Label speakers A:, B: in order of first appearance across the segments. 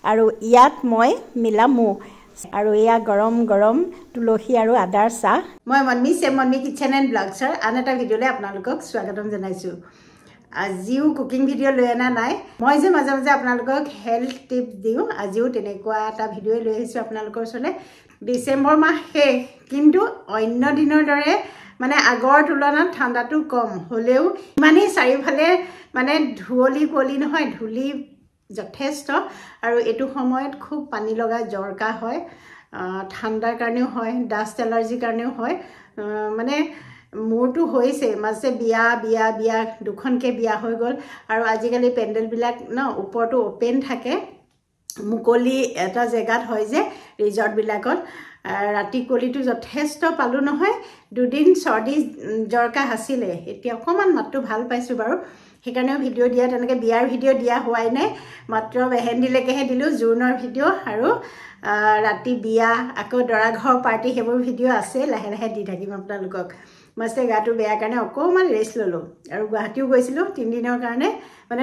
A: আৰু ইয়াত মই মিলাম মৌ আৰু এয়া গৰম গৰম তুলসী আৰু আদাৰ চাহ মই মন্মি কিচেন এণ্ড ব্লগছৰ আন এটা ভিডিঅ'লৈ আপোনালোকক স্বাগতম জনাইছোঁ আজিও কুকিং ভিডিঅ' লৈ অনা নাই মই যে মাজে মাজে আপোনালোকক হেল্থ টিপ দিওঁ আজিও তেনেকুৱা এটা ভিডিঅ' লৈ আহিছোঁ আপোনালোকৰ ওচৰলৈ ডিচেম্বৰ মাহ শেষ কিন্তু অন্য দিনৰ দৰে মানে আগৰ তুলনাত ঠাণ্ডাটো কম হ'লেও ইমানেই চাৰিওফালে মানে ধুৱলি কুঁৱলী নহয় ধূলি যথেষ্ট আৰু এইটো সময়ত খুব পানী লগা জ্বৰ কাহ হয় ঠাণ্ডাৰ কাৰণেও হয় ডাষ্ট এলাৰ্জিৰ কাৰণেও হয় মানে মোৰটো হৈছে মাজে বিয়া বিয়া বিয়া দুখনকৈ বিয়া হৈ গ'ল আৰু আজিকালি পেণ্ডেলবিলাক ন ওপৰটো অ'পেন থাকে মুকলি এটা জেগাত হয় যে ৰিজৰ্টবিলাকত ৰাতি কলিটো যথেষ্ট পালোঁ নহয় দুদিন চৰ্দি জ্বৰ কাহ আছিলে এতিয়া অকণমান মাতটো ভাল পাইছোঁ বাৰু সেইকাৰণেও ভিডিঅ' দিয়া তেনেকৈ বিয়াৰ ভিডিঅ' দিয়া হোৱাই নাই মাত্ৰ মেহেন্দিলৈকেহে দিলোঁ জোৰোণৰ ভিডিঅ' আৰু ৰাতি বিয়া আকৌ দৰা ঘৰ পাৰ্টি সেইবোৰ ভিডিঅ' আছে লাহে লাহে দি থাকিম আপোনালোকক মাছে গাটো বেয়া কাৰণে অকণমান ৰেষ্ট ল'লোঁ আৰু গুৱাহাটীও গৈছিলোঁ 3 দিনৰ কাৰণে মানে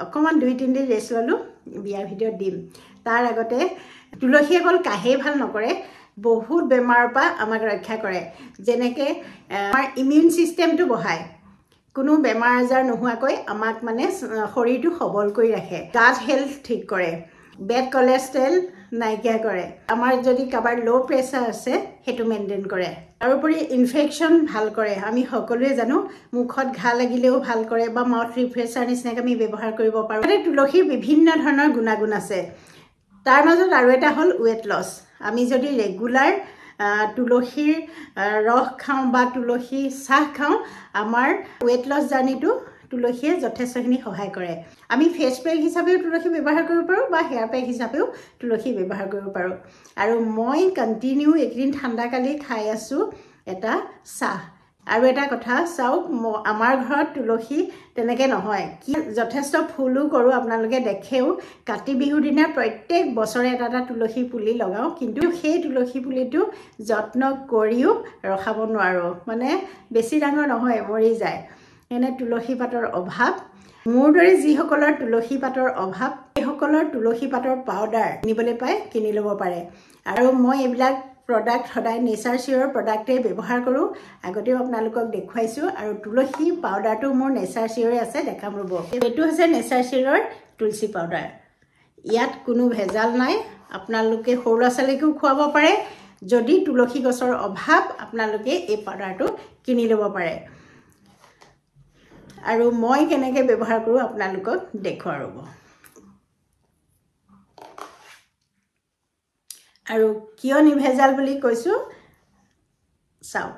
A: অকণমান 2-3 দিন ৰেষ্ট ল'লোঁ বিয়াৰ ভিডিঅ' দিম তাৰ আগতে তুলসী অকল কাহেই ভাল নকৰে বহুত বেমাৰৰ পৰা আমাক ৰক্ষা কৰে যেনেকৈ আমাৰ ইমিউন ছিষ্টেমটো বঢ়ায় কোনো বেমাৰ আজাৰ নোহোৱাকৈ আমাক মানে শৰীৰটো সবল কৰি ৰাখে গাট হেল্থ ঠিক কৰে বেড কলেষ্ট্ৰল নাইকিয়া কৰে আমাৰ যদি কাৰোবাৰ ল' প্ৰেছাৰ আছে সেইটো মেইনটেইন কৰে তাৰোপৰি ইনফেকশ্যন ভাল কৰে আমি সকলোৱে জানো মুখত ঘা লাগিলেও ভাল কৰে বা মাউথ ৰিফ্ৰেছাৰ নিচিনাকৈ আমি ব্যৱহাৰ কৰিব পাৰোঁ তুলসীৰ বিভিন্ন ধৰণৰ গুণাগুণ আছে তাৰ মাজত আৰু এটা হ'ল ৱেট লছ আমি যদি ৰেগুলাৰ তুলসীৰ ৰস খাওঁ বা তুলসী চাহ খাওঁ আমাৰ ৱেট লছ জাৰ্নিটো তুলসীয়ে যথেষ্টখিনি সহায় কৰে আমি ফেচ পেক হিচাপেও তুলসী ব্যৱহাৰ কৰিব পাৰোঁ বা হেয়াৰ পেক হিচাপেও তুলসী ব্যৱহাৰ কৰিব পাৰোঁ আৰু মই কণ্টিনিউ এইকেইদিন ঠাণ্ডাকালি খাই আছোঁ এটা চাহ আৰু এটা কথা চাওক আমাৰ ঘৰত তুলসী তেনেকৈ নহয় কি যথেষ্ট ফুলো কৰোঁ আপোনালোকে দেখেও কাতি বিহুৰ দিনা প্ৰত্যেক বছৰে এটা এটা তুলসী পুলি লগাওঁ কিন্তু সেই তুলসী পুলিটো যত্ন কৰিও ৰখাব নোৱাৰোঁ মানে বেছি ডাঙৰ নহয় মৰি যায় এনে তুলসী পাতৰ অভাৱ মোৰ দৰে যিসকলৰ তুলসী পাতৰ অভাৱ সেইসকলৰ তুলসী পাতৰ পাউডাৰ কিনিবলৈ পায় কিনি ল'ব পাৰে আৰু মই এইবিলাক প্ৰডাক্ট সদায় নেচাৰ চিয়'ৰ প্ৰডাক্টেই ব্যৱহাৰ কৰোঁ আগতেও আপোনালোকক দেখুৱাইছোঁ আৰু তুলসী পাউডাৰটো মোৰ নেচাৰ চিয়'ৰে আছে দেখাম ৰ'ব এইটো হৈছে নেচাৰ চিয়'ৰ তুলসী পাউডাৰ ইয়াত কোনো ভেজাল নাই আপোনালোকে সৰু ল'ৰা ছোৱালীকো খুৱাব পাৰে যদি তুলসী গছৰ অভাৱ আপোনালোকে এই পাউডাৰটো কিনি ল'ব পাৰে আৰু মই কেনেকৈ ব্যৱহাৰ কৰোঁ আপোনালোকক দেখুৱাম ৰ'ব আৰু কিয় নিভেজাল বুলি কৈছোঁ চাওক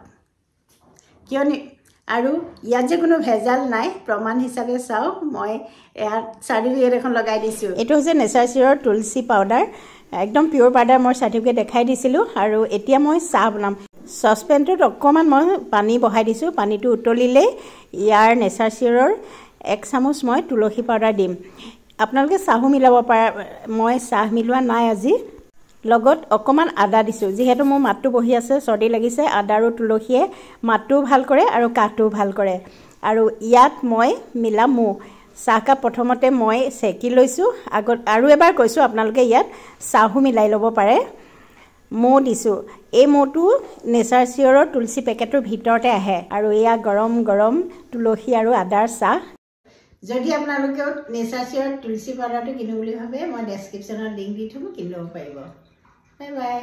A: কিয় আৰু ইয়াত যে কোনো ভেজাল নাই প্ৰমাণ হিচাপে চাওক মই ইয়াত চাৰ্টিফিকেট এখন লগাই দিছোঁ এইটো হৈছে নেচাৰ চিয়'ৰ তুলসী পাউডাৰ একদম পিয়'ৰ পাউডাৰ মই চাৰ্টিফিকেট দেখাই দিছিলোঁ আৰু এতিয়া মই চাহ বনাম চচপেনটোত অকণমান মই পানী বহাই দিছোঁ পানীটো উতলিলেই ইয়াৰ নেচাৰ চিয়'ৰৰ 1 চামুচ মই তুলসী পাউডাৰ দিম আপোনালোকে চাহো মিলাব পাৰে মই চাহ মিলোৱা নাই আজি লগত অকণমান আদা দিছোঁ যিহেতু মোৰ মাতটো বহি আছে চৰ্দি লাগিছে আদা আৰু তুলসীয়ে মাতটোও ভাল কৰে আৰু কাহটোও ভাল কৰে আৰু ইয়াত মই মিলাম মৌ চাহকাপ প্ৰথমতে মই চেকি লৈছোঁ আগত আৰু এবাৰ কৈছোঁ আপোনালোকে ইয়াত চাহো মিলাই ল'ব পাৰে মৌ দিছোঁ এই মৌটো নেচাৰ চিয়'ৰৰ তুলসী পেকেটৰ ভিতৰতে আহে আৰু এয়া গৰম গৰম তুলসী আৰু আদাৰ চাহ যদি আপোনালোকেও নেচাৰ চিয়'ৰ তুলসী পাউডাৰটো কিনো বুলি ভাবে মই ডেছক্ৰিপশ্যনত লিংক দি থ'ম কিনি ল'ব পাৰিব বাই বাই